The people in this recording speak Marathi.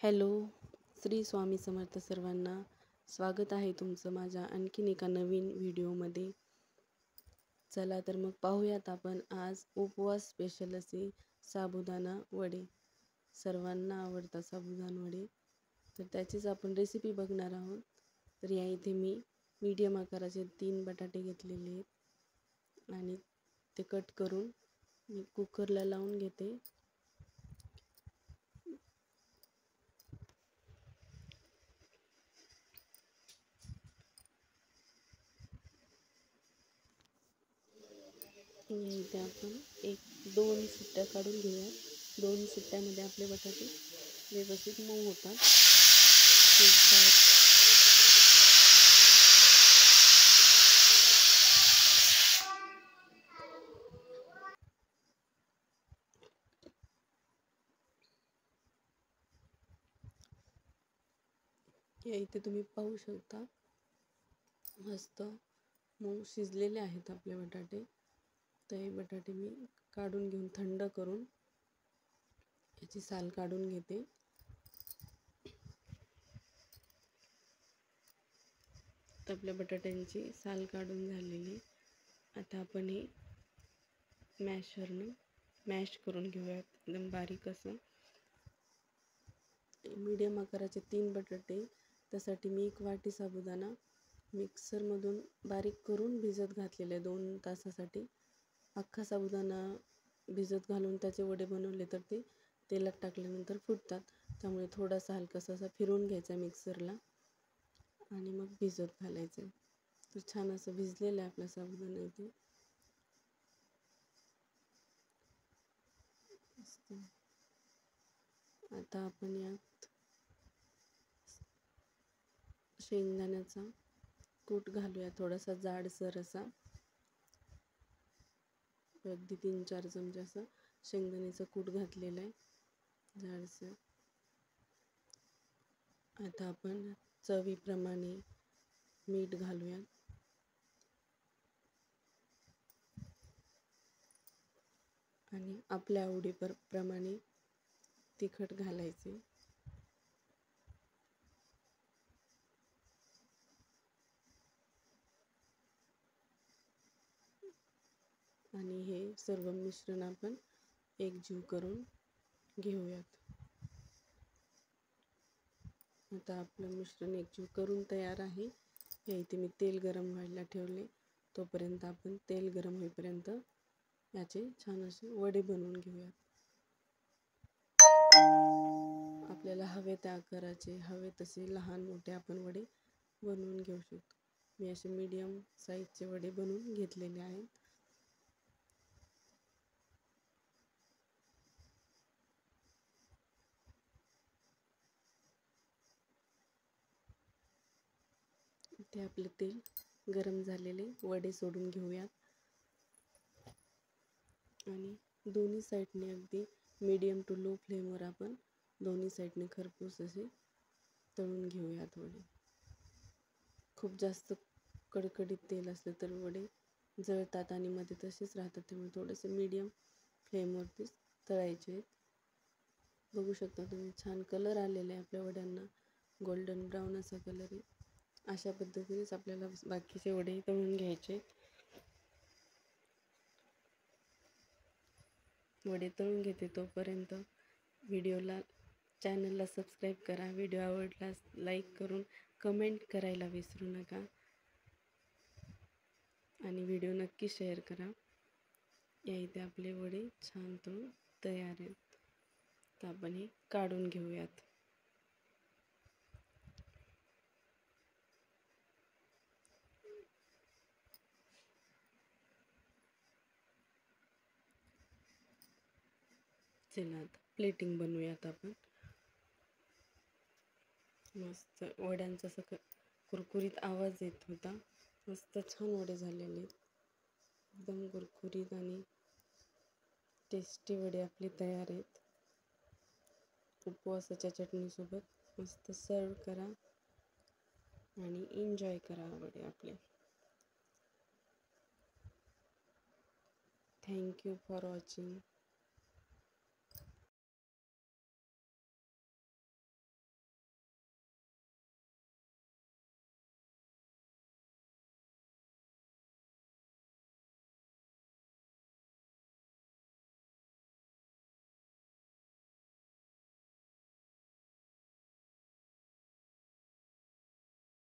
हॅलो, श्री स्वामी समर्थ सर्वांना. स्वागत आहे तुमचं माझ्या आणखीन एका नवीन व्हिडिओमध्ये. चला तर मग पाहूयात आपण आज उपवास स्पेशल असे साबुदाणा वडे. सर्वांना आवडतात साबुदाणा वडे, तर त्याचीच आपण रेसिपी बघणार आहोत. तर या इथे मी मीडियम आकाराचे 3 बटाटे घेतलेले आहेत आणि ते कट करून मी कुकरला लावून घेते. इथे आपण 1-2 शिट्ट्या काढून घेऊया. 2 शिट्ट्यामध्ये आपले बटाटे व्यवस्थित मऊ होतात. या इथे तुम्ही पाहू शकता मस्त मऊ शिजलेले आहेत आपले बटाटे. तर हे बटाटे मी काढून घेऊन थंड करून याची साल काढून घेते. तर आपल्या बटाट्यांची साल काढून झालेली. आता आपण हे मॅशरने मॅश करून घेऊयात एकदम बारीक असं. मीडियम आकाराचे 3 बटाटे, त्यासाठी मी 1 वाटी साबुदाणा मिक्सरमधून बारीक करून भिजत घातलेले 2 तासासाठी. अख्खा साबुदाणा भिजत घालून त्याचे वडे बनवले तर ते तेलात टाकल्यानंतर फुटतात. त्यामुळे थोडासा हलकासा असा फिरवून घ्यायचा मिक्सरला आणि मग भिजत घालायचं. तर छान असं भिजलेलं आहे आपला साबुदाणा इथे. आता आपण यात शेंगदाण्याचा कूट घालूया, थोडासा जाडसर असा. अगदी 3-4 चमचे असं शेंगदाण्याचं कूट घातलेलं आहे जाडसर. आता आपण चवीप्रमाणे मीठ घालूया आणि आपल्या आवडीप्रमाणे तिखट घालायचे. आणि हे सर्व मिश्रण आपण एकजीव करून घेऊयात. आता आपलं मिश्रण एकजीव करून तयार आहे. या इथे मी तेल गरम व्हायला ठेवले. तोपर्यंत आपण तेल गरम होईपर्यंत याचे छान असे वडे बनवून घेऊयात. आपल्याला हवे त्या आकाराचे, हवे तसे लहान मोठे आपण वडे बनवून घेऊ शकतो. मी असे मीडियम साईजचे वडे बनवून घेतलेले आहेत. इथे आपले तेल गरम झालेले वडे सोडून घेऊयात आणि दोन्ही साईडने अगदी मीडियम टू लो फ्लेमवर आपण दोन्ही साईडने खरपूस असे तळून घेऊयात वडे. खूप जास्त कडकडीत तेल असलं तर वडे जळतात आणि मध्ये तसेच राहतात. त्यामुळे थोडेसे मीडियम फ्लेमवरतीच तळायचे आहेत. बघू शकता तुम्ही छान कलर आलेला आहे आपल्या वड्यांना, गोल्डन ब्राऊन असा कलर आहे. अशा पद्धतीनेच आपल्याला बाकीचे वडे तळून घ्यायचे. वडे तळून घेते तोपर्यंत चॅनलला सबस्क्राईब करा. व्हिडिओ आवडल्यास लाईक करून कमेंट करायला विसरू नका आणि व्हिडिओ नक्की शेअर करा. या इथे आपले वडे छान तळून तयार आहेत. तर आपण हे काढून घेऊयात. चला आता प्लेटिंग बनवूयात आपण. मस्त वड्यांचा असं कुरकुरीत आवाज येत होता. मस्त छान वडे झालेले, एकदम कुरकुरीत आणि टेस्टी वडे आपले तयार आहेत. उपवासाच्या चटणीसोबत मस्त सर्व करा आणि एन्जॉय करा वडे आपले. Thank you for watching.